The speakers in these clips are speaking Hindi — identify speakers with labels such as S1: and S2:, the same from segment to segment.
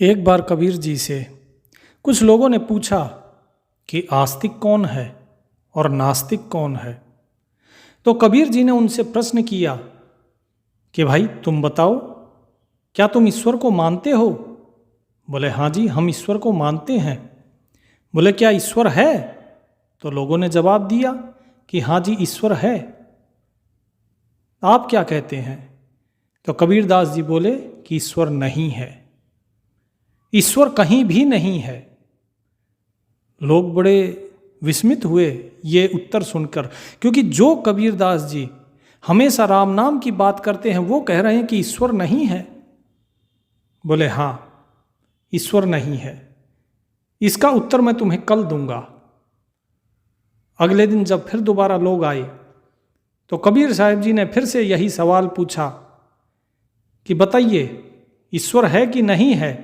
S1: एक बार कबीर जी से कुछ लोगों ने पूछा कि आस्तिक कौन है और नास्तिक कौन है। तो कबीर जी ने उनसे प्रश्न किया कि भाई तुम बताओ, क्या तुम ईश्वर को मानते हो? बोले हाँ जी, हम ईश्वर को मानते हैं। बोले क्या ईश्वर है? तो लोगों ने जवाब दिया कि हाँ जी ईश्वर है। आप क्या कहते हैं? तो कबीरदास जी बोले कि ईश्वर नहीं है, ईश्वर कहीं भी नहीं है। लोग बड़े विस्मित हुए ये उत्तर सुनकर, क्योंकि जो कबीरदास जी हमेशा राम नाम की बात करते हैं वो कह रहे हैं कि ईश्वर नहीं है। बोले हाँ ईश्वर नहीं है, इसका उत्तर मैं तुम्हें कल दूंगा। अगले दिन जब फिर दोबारा लोग आए तो कबीर साहब जी ने फिर से यही सवाल पूछा कि बताइए ईश्वर है कि नहीं है।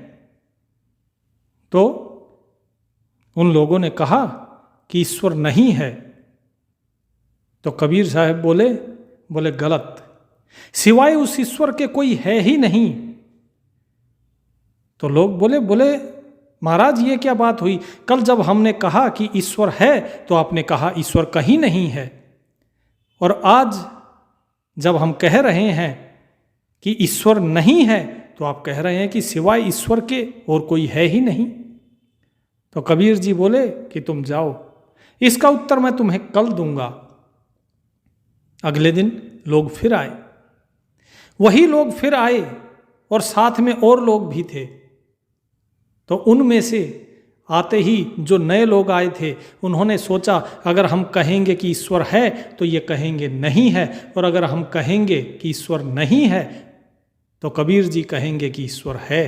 S1: तो उन लोगों ने कहा कि ईश्वर नहीं है। तो कबीर साहब बोले गलत, सिवाय उस ईश्वर के कोई है ही नहीं। तो लोग बोले महाराज ये क्या बात हुई? कल जब हमने कहा कि ईश्वर है तो आपने कहा ईश्वर कहीं नहीं है, और आज जब हम कह रहे हैं कि ईश्वर नहीं है तो आप कह रहे हैं कि सिवाय ईश्वर के और कोई है ही नहीं। तो कबीर जी बोले कि तुम जाओ, इसका उत्तर मैं तुम्हें कल दूंगा। अगले दिन लोग फिर आए, वही लोग फिर आए और साथ में और लोग भी थे। तो उनमें से आते ही जो नए लोग आए थे उन्होंने सोचा अगर हम कहेंगे कि ईश्वर है तो ये कहेंगे नहीं है, और अगर हम कहेंगे कि ईश्वर नहीं है तो कबीर जी कहेंगे कि ईश्वर है।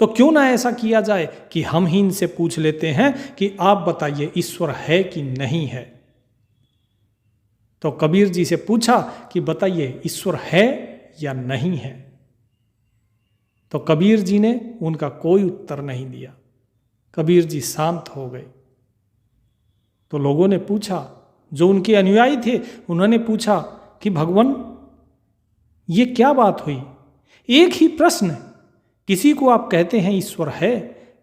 S1: तो क्यों ना ऐसा किया जाए कि हम ही इनसे पूछ लेते हैं कि आप बताइए ईश्वर है कि नहीं है। तो कबीर जी से पूछा कि बताइए ईश्वर है या नहीं है। तो कबीर जी ने उनका कोई उत्तर नहीं दिया। कबीर जी शांत हो गए। तो लोगों ने पूछा, जो उनके अनुयायी थे उन्होंने पूछा कि भगवान ये क्या बात हुई? एक ही प्रश्न, किसी को आप कहते हैं ईश्वर है,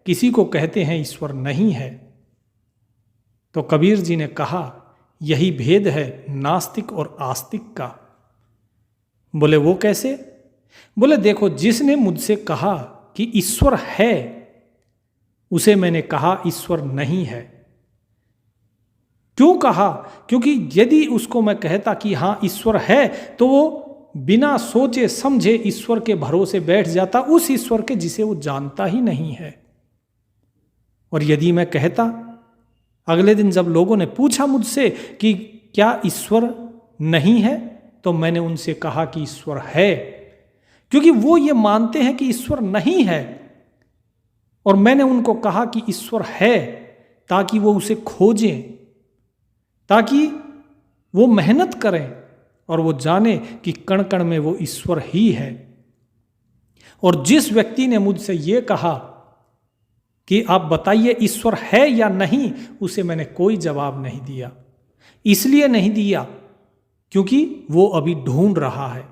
S1: किसी को कहते हैं ईश्वर नहीं है। तो कबीर जी ने कहा यही भेद है नास्तिक और आस्तिक का। बोले वो कैसे? बोले देखो, जिसने मुझसे कहा कि ईश्वर है उसे मैंने कहा ईश्वर नहीं है। क्यों कहा? क्योंकि यदि उसको मैं कहता कि हाँ ईश्वर है तो वो बिना सोचे समझे ईश्वर के भरोसे बैठ जाता, उस ईश्वर के जिसे वो जानता ही नहीं है। और यदि मैं कहता, अगले दिन जब लोगों ने पूछा मुझसे कि क्या ईश्वर नहीं है, तो मैंने उनसे कहा कि ईश्वर है, क्योंकि वो ये मानते हैं कि ईश्वर नहीं है। और मैंने उनको कहा कि ईश्वर है ताकि वो उसे खोजें, ताकि वो मेहनत करें और वो जाने कि कण कण में वो ईश्वर ही है। और जिस व्यक्ति ने मुझसे ये कहा कि आप बताइए ईश्वर है या नहीं, उसे मैंने कोई जवाब नहीं दिया। इसलिए नहीं दिया क्योंकि वो अभी ढूंढ रहा है।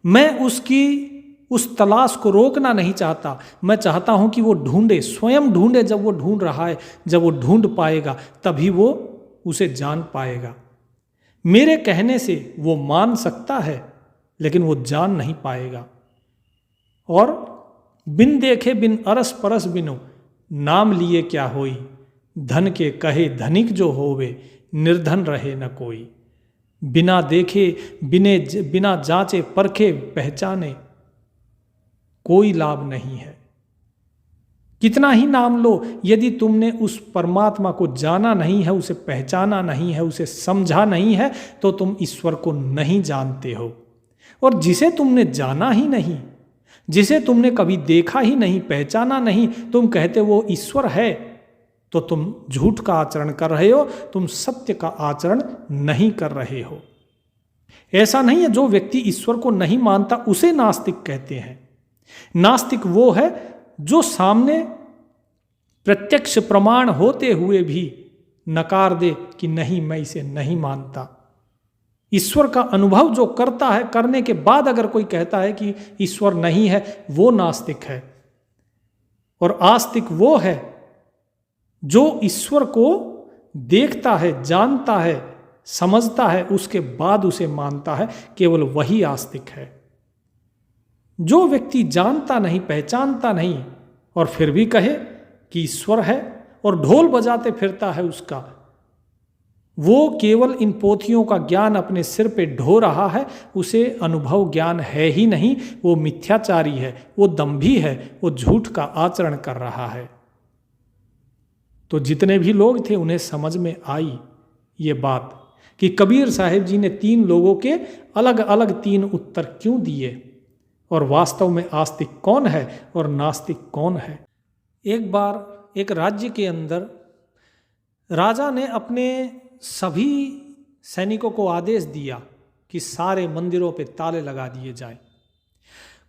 S1: मैं उसकी उस तलाश को रोकना नहीं चाहता। मैं चाहता हूं कि वो ढूंढे, स्वयं ढूंढे। जब वो ढूंढ रहा है, जब वो ढूंढ पाएगा तभी वो उसे जान पाएगा। मेरे कहने से वो मान सकता है लेकिन वो जान नहीं पाएगा। और बिन देखे बिन अरस परस बिनो, नाम लिए क्या होई, धन के कहे धनिक जो होवे, निर्धन रहे न कोई। बिना देखे बिना जांचे परखे पहचाने, कोई लाभ नहीं है। कितना ही नाम लो, यदि तुमने उस परमात्मा को जाना नहीं है, उसे पहचाना नहीं है, उसे समझा नहीं है, तो तुम ईश्वर को नहीं जानते हो। और जिसे तुमने जाना ही नहीं, जिसे तुमने कभी देखा ही नहीं, पहचाना नहीं, तुम कहते वो ईश्वर है, तो तुम झूठ का आचरण कर रहे हो, तुम सत्य का आचरण नहीं कर रहे हो। ऐसा नहीं है जो व्यक्ति ईश्वर को नहीं मानता उसे नास्तिक कहते हैं। नास्तिक वो है जो सामने प्रत्यक्ष प्रमाण होते हुए भी नकार दे कि नहीं मैं इसे नहीं मानता। ईश्वर का अनुभव जो करता है, करने के बाद अगर कोई कहता है कि ईश्वर नहीं है, वो नास्तिक है। और आस्तिक वो है जो ईश्वर को देखता है, जानता है, समझता है, उसके बाद उसे मानता है, केवल वही आस्तिक है। जो व्यक्ति जानता नहीं, पहचानता नहीं और फिर भी कहे कि ईश्वर है और ढोल बजाते फिरता है उसका, वो केवल इन पोथियों का ज्ञान अपने सिर पे ढो रहा है, उसे अनुभव ज्ञान है ही नहीं, वो मिथ्याचारी है, वो दंभी है, वो झूठ का आचरण कर रहा है। तो जितने भी लोग थे उन्हें समझ में आई ये बात कि कबीर साहिब जी ने 3 लोगों के अलग अलग 3 उत्तर क्यों दिए और वास्तव में आस्तिक कौन है और नास्तिक कौन है। एक बार एक राज्य के अंदर राजा ने अपने सभी सैनिकों को आदेश दिया कि सारे मंदिरों पे ताले लगा दिए जाएं,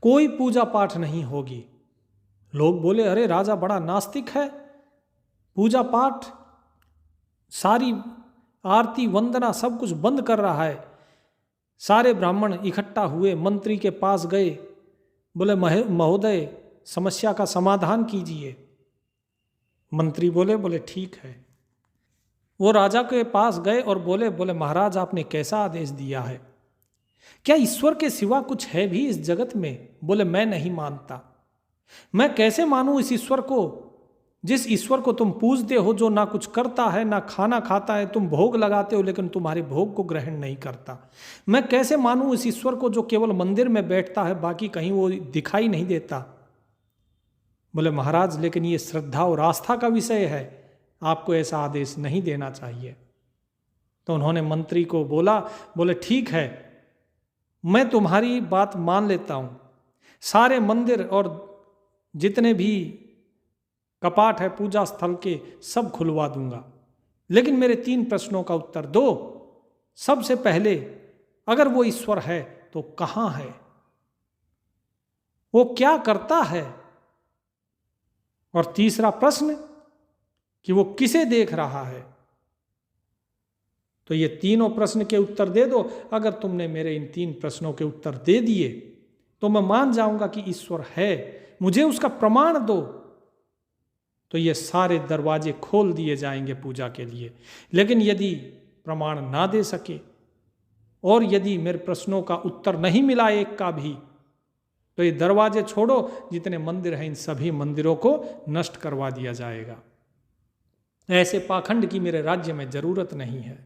S1: कोई पूजा पाठ नहीं होगी। लोग बोले, अरे राजा बड़ा नास्तिक है, पूजा पाठ, सारी आरती वंदना सब कुछ बंद कर रहा है। सारे ब्राह्मण इकट्ठा हुए, मंत्री के पास गए, बोले महोदय समस्या का समाधान कीजिए। मंत्री बोले ठीक है। वो राजा के पास गए और बोले महाराज आपने कैसा आदेश दिया है, क्या ईश्वर के सिवा कुछ है भी इस जगत में? बोले मैं नहीं मानता। मैं कैसे मानूं इस ईश्वर को, जिस ईश्वर को तुम पूजते हो, जो ना कुछ करता है ना खाना खाता है, तुम भोग लगाते हो लेकिन तुम्हारे भोग को ग्रहण नहीं करता। मैं कैसे मानूं इस ईश्वर को जो केवल मंदिर में बैठता है, बाकी कहीं वो दिखाई नहीं देता। बोले महाराज लेकिन ये श्रद्धा और आस्था का विषय है, आपको ऐसा आदेश नहीं देना चाहिए। तो उन्होंने मंत्री को बोले ठीक है, मैं तुम्हारी बात मान लेता हूं, सारे मंदिर और जितने भी कपाट है पूजा स्थल के सब खुलवा दूंगा, लेकिन मेरे 3 प्रश्नों का उत्तर दो। सबसे पहले, अगर वो ईश्वर है तो कहां है, वो क्या करता है, और तीसरा प्रश्न कि वो किसे देख रहा है। तो ये तीनों प्रश्न के उत्तर दे दो। अगर तुमने मेरे इन 3 प्रश्नों के उत्तर दे दिए तो मैं मान जाऊंगा कि ईश्वर है, मुझे उसका प्रमाण दो। तो ये सारे दरवाजे खोल दिए जाएंगे पूजा के लिए। लेकिन यदि प्रमाण ना दे सके और यदि मेरे प्रश्नों का उत्तर नहीं मिला एक का भी, तो ये दरवाजे छोड़ो, जितने मंदिर हैं इन सभी मंदिरों को नष्ट करवा दिया जाएगा। ऐसे पाखंड की मेरे राज्य में जरूरत नहीं है।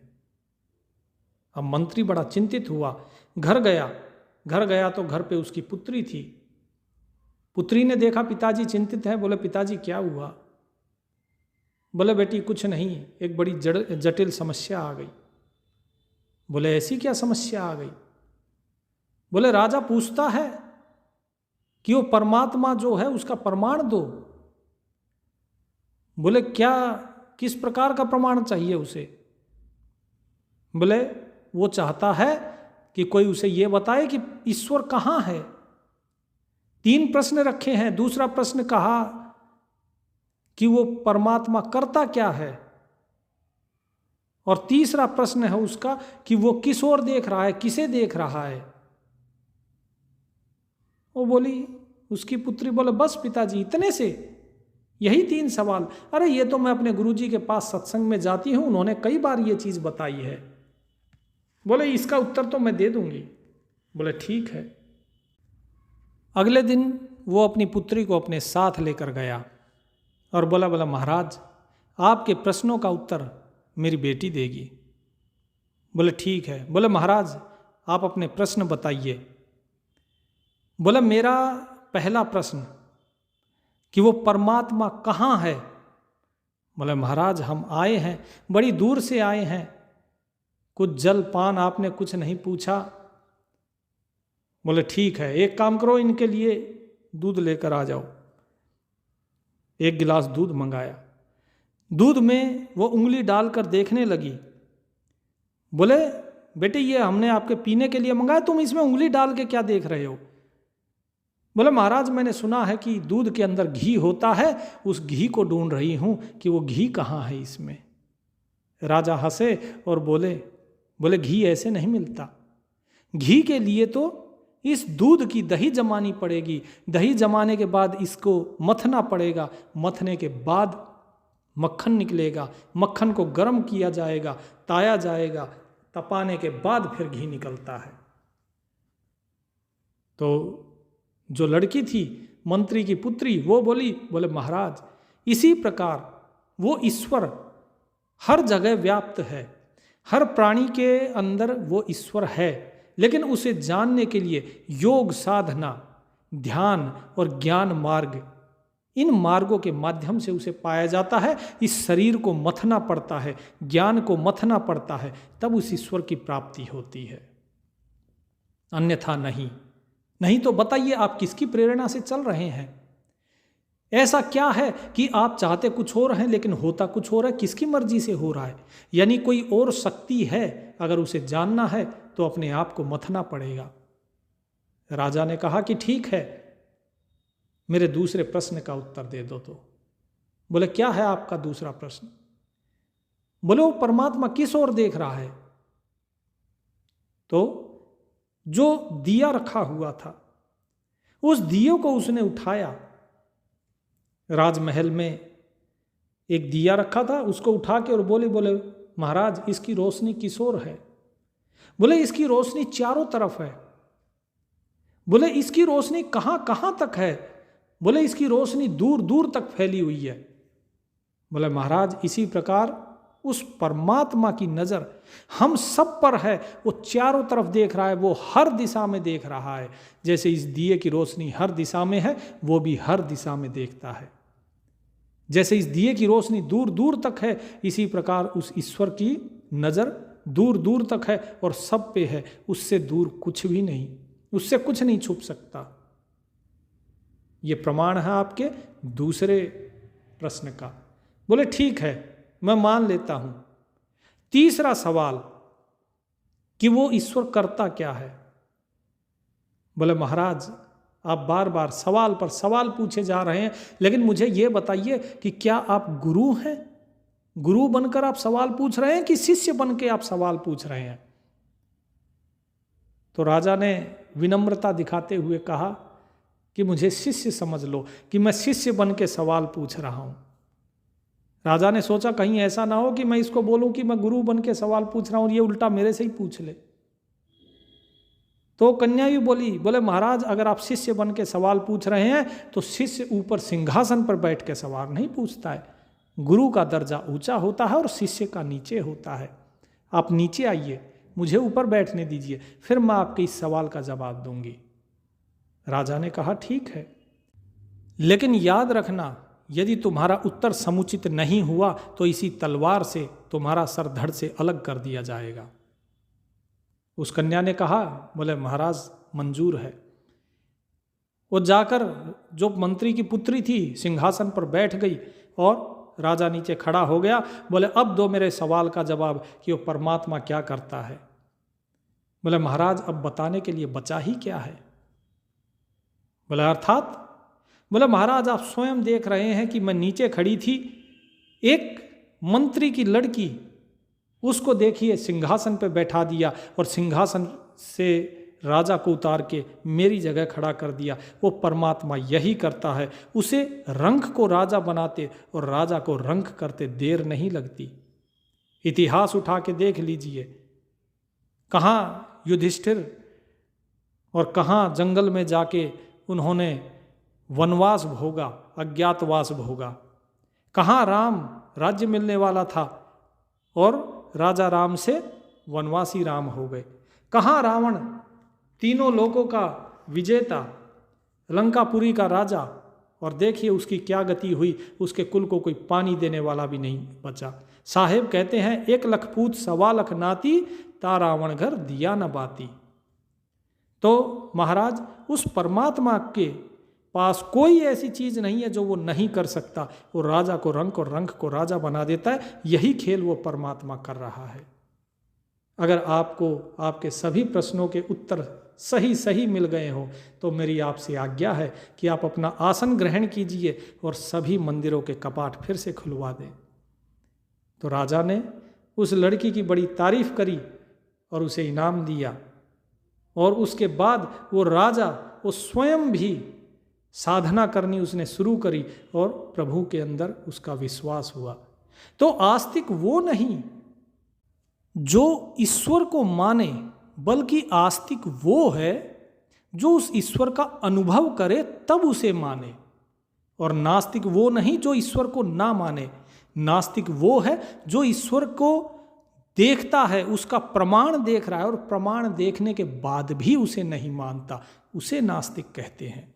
S1: अब मंत्री बड़ा चिंतित हुआ, घर गया तो घर पे उसकी पुत्री थी। पुत्री ने देखा पिताजी चिंतित है, बोले पिताजी क्या हुआ? बोले बेटी कुछ नहीं, एक बड़ी जटिल समस्या आ गई। बोले ऐसी क्या समस्या आ गई? बोले राजा पूछता है कि वो परमात्मा जो है उसका प्रमाण दो। बोले क्या, किस प्रकार का प्रमाण चाहिए उसे? बोले वो चाहता है कि कोई उसे ये बताए कि ईश्वर कहाँ है। 3 प्रश्न रखे हैं। दूसरा प्रश्न कहा कि वो परमात्मा करता क्या है, और तीसरा प्रश्न है उसका कि वो किस ओर देख रहा है, किसे देख रहा है। वो बोली, उसकी पुत्री बोले बस पिताजी इतने से, यही 3 सवाल। अरे ये तो मैं अपने गुरुजी के पास सत्संग में जाती हूं, उन्होंने कई बार ये चीज बताई है। बोले इसका उत्तर तो मैं दे दूंगी। बोले ठीक है। अगले दिन वो अपनी पुत्री को अपने साथ लेकर गया और बोला महाराज आपके प्रश्नों का उत्तर मेरी बेटी देगी। बोले ठीक है। बोले महाराज आप अपने प्रश्न बताइए। बोले मेरा पहला प्रश्न कि वो परमात्मा कहाँ है। बोले महाराज हम आए हैं, बड़ी दूर से आए हैं, कुछ जल पान आपने कुछ नहीं पूछा। बोले ठीक है, एक काम करो, इनके लिए दूध लेकर आ जाओ। 1 गिलास दूध मंगाया। दूध में वो उंगली डालकर देखने लगी। बोले बेटे ये हमने आपके पीने के लिए मंगाया, तुम इसमें उंगली डाल के क्या देख रहे हो? बोले महाराज मैंने सुना है कि दूध के अंदर घी होता है, उस घी को ढूंढ रही हूं कि वो घी कहाँ है इसमें। राजा हंसे और बोले घी ऐसे नहीं मिलता। घी के लिए तो इस दूध की दही जमानी पड़ेगी, दही जमाने के बाद इसको मथना पड़ेगा, मथने के बाद मक्खन निकलेगा, मक्खन को गर्म किया जाएगा, ताया जाएगा, तपाने के बाद फिर घी निकलता है। तो जो लड़की थी मंत्री की पुत्री, वो बोले महाराज इसी प्रकार वो ईश्वर हर जगह व्याप्त है, हर प्राणी के अंदर वो ईश्वर है, लेकिन उसे जानने के लिए योग साधना, ध्यान और ज्ञान मार्ग, इन मार्गों के माध्यम से उसे पाया जाता है। इस शरीर को मथना पड़ता है, ज्ञान को मथना पड़ता है, तब उस ईश्वर की प्राप्ति होती है, अन्यथा नहीं तो बताइए आप किसकी प्रेरणा से चल रहे हैं? ऐसा क्या है कि आप चाहते कुछ और हैं लेकिन होता कुछ और है? किसकी मर्जी से हो रहा है? यानी कोई और शक्ति है, अगर उसे जानना है तो अपने आप को मथना पड़ेगा। राजा ने कहा कि ठीक है, मेरे दूसरे प्रश्न का उत्तर दे दो। तो बोले क्या है आपका दूसरा प्रश्न? बोले वो परमात्मा किस ओर देख रहा है? तो जो दिया रखा हुआ था, उस दिए को उसने उठाया। राजमहल में एक दिया रखा था, उसको उठा के और बोले महाराज इसकी रोशनी किस ओर है? बोले इसकी रोशनी चारों तरफ है। बोले इसकी रोशनी कहाँ कहाँ तक है? बोले इसकी रोशनी दूर दूर तक फैली हुई है। बोले महाराज इसी प्रकार उस परमात्मा की नज़र हम सब पर है, वो चारों तरफ देख रहा है, वो हर दिशा में देख रहा है। जैसे इस दिए की रोशनी हर दिशा में है, वो भी हर दिशा में देखता है। जैसे इस दिए की रोशनी दूर दूर तक है, इसी प्रकार उस ईश्वर की नज़र दूर दूर तक है और सब पे है, उससे दूर कुछ भी नहीं, उससे कुछ नहीं छुप सकता। ये प्रमाण है आपके दूसरे प्रश्न का। बोले ठीक है, मैं मान लेता हूं। तीसरा सवाल कि वो ईश्वर करता क्या है? बोले महाराज आप बार बार सवाल पर सवाल पूछे जा रहे हैं, लेकिन मुझे ये बताइए कि क्या आप गुरु हैं? गुरु बनकर आप सवाल पूछ रहे हैं कि शिष्य बन के आप सवाल पूछ रहे हैं? तो राजा ने विनम्रता दिखाते हुए कहा कि मुझे शिष्य समझ लो, कि मैं शिष्य बन के सवाल पूछ रहा हूं। राजा ने सोचा कहीं ऐसा ना हो कि मैं इसको बोलूं कि मैं गुरु बन के सवाल पूछ रहा हूं और ये उल्टा मेरे से ही पूछ ले। तो कन्या भी बोले महाराज अगर आप शिष्य बन के सवाल पूछ रहे हैं तो शिष्य ऊपर सिंहासन पर बैठ के सवाल नहीं पूछता है। गुरु का दर्जा ऊंचा होता है और शिष्य का नीचे होता है। आप नीचे आइए, मुझे ऊपर बैठने दीजिए, फिर मैं आपके इस सवाल का जवाब दूंगी। राजा ने कहा ठीक है, लेकिन याद रखना यदि तुम्हारा उत्तर समुचित नहीं हुआ तो इसी तलवार से तुम्हारा सर धड़ से अलग कर दिया जाएगा। उस कन्या ने कहा, बोले महाराज मंजूर है। वो जाकर जो मंत्री की पुत्री थी सिंहासन पर बैठ गई और राजा नीचे खड़ा हो गया। बोले अब दो मेरे सवाल का जवाब कि वो परमात्मा क्या करता है। बोले महाराज अब बताने के लिए बचा ही क्या है? बोले अर्थात? बोले महाराज आप स्वयं देख रहे हैं कि मैं नीचे खड़ी थी, एक मंत्री की लड़की, उसको देखिए सिंहासन पे बैठा दिया और सिंहासन से राजा को उतार के मेरी जगह खड़ा कर दिया। वो परमात्मा यही करता है, उसे रंक को राजा बनाते और राजा को रंक करते देर नहीं लगती। इतिहास उठा के देख लीजिए, कहाँ युधिष्ठिर और कहाँ जंगल में जाके उन्होंने वनवास भोगा, अज्ञातवास भोगा। कहाँ राम राज्य मिलने वाला था और राजा राम से वनवासी राम हो गए। कहाँ रावण तीनों लोगों का विजेता, लंकापुरी का राजा, और देखिए उसकी क्या गति हुई, उसके कुल को कोई पानी देने वाला भी नहीं बचा। साहेब कहते हैं 1 लख पूत 1.25 लाख नाती, ता रावण घर दिया न बाती। तो महाराज उस परमात्मा के पास कोई ऐसी चीज नहीं है जो वो नहीं कर सकता। वो राजा को रंक और रंक को राजा बना देता है। यही खेल वो परमात्मा कर रहा है। अगर आपको आपके सभी प्रश्नों के उत्तर सही सही मिल गए हो तो मेरी आपसे आज्ञा है कि आप अपना आसन ग्रहण कीजिए और सभी मंदिरों के कपाट फिर से खुलवा दें। तो राजा ने उस लड़की की बड़ी तारीफ करी और उसे इनाम दिया। और उसके बाद वो राजा वो स्वयं भी साधना करनी उसने शुरू करी और प्रभु के अंदर उसका विश्वास हुआ। तो आस्तिक वो नहीं जो ईश्वर को माने, बल्कि आस्तिक वो है जो उस ईश्वर का अनुभव करे तब उसे माने। और नास्तिक वो नहीं जो ईश्वर को ना माने। नास्तिक वो है जो ईश्वर को देखता है, उसका प्रमाण देख रहा है और प्रमाण देखने के बाद भी उसे नहीं मानता, उसे नास्तिक कहते हैं।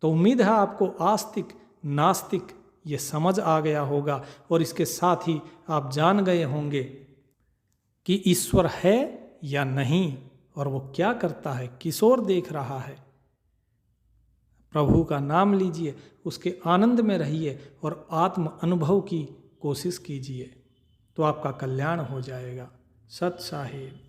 S1: तो उम्मीद है आपको आस्तिक नास्तिक ये समझ आ गया होगा और इसके साथ ही आप जान गए होंगे कि ईश्वर है या नहीं और वो क्या करता है, किस ओर देख रहा है। प्रभु का नाम लीजिए, उसके आनंद में रहिए और आत्म अनुभव की कोशिश कीजिए, तो आपका कल्याण हो जाएगा। सत साहिब।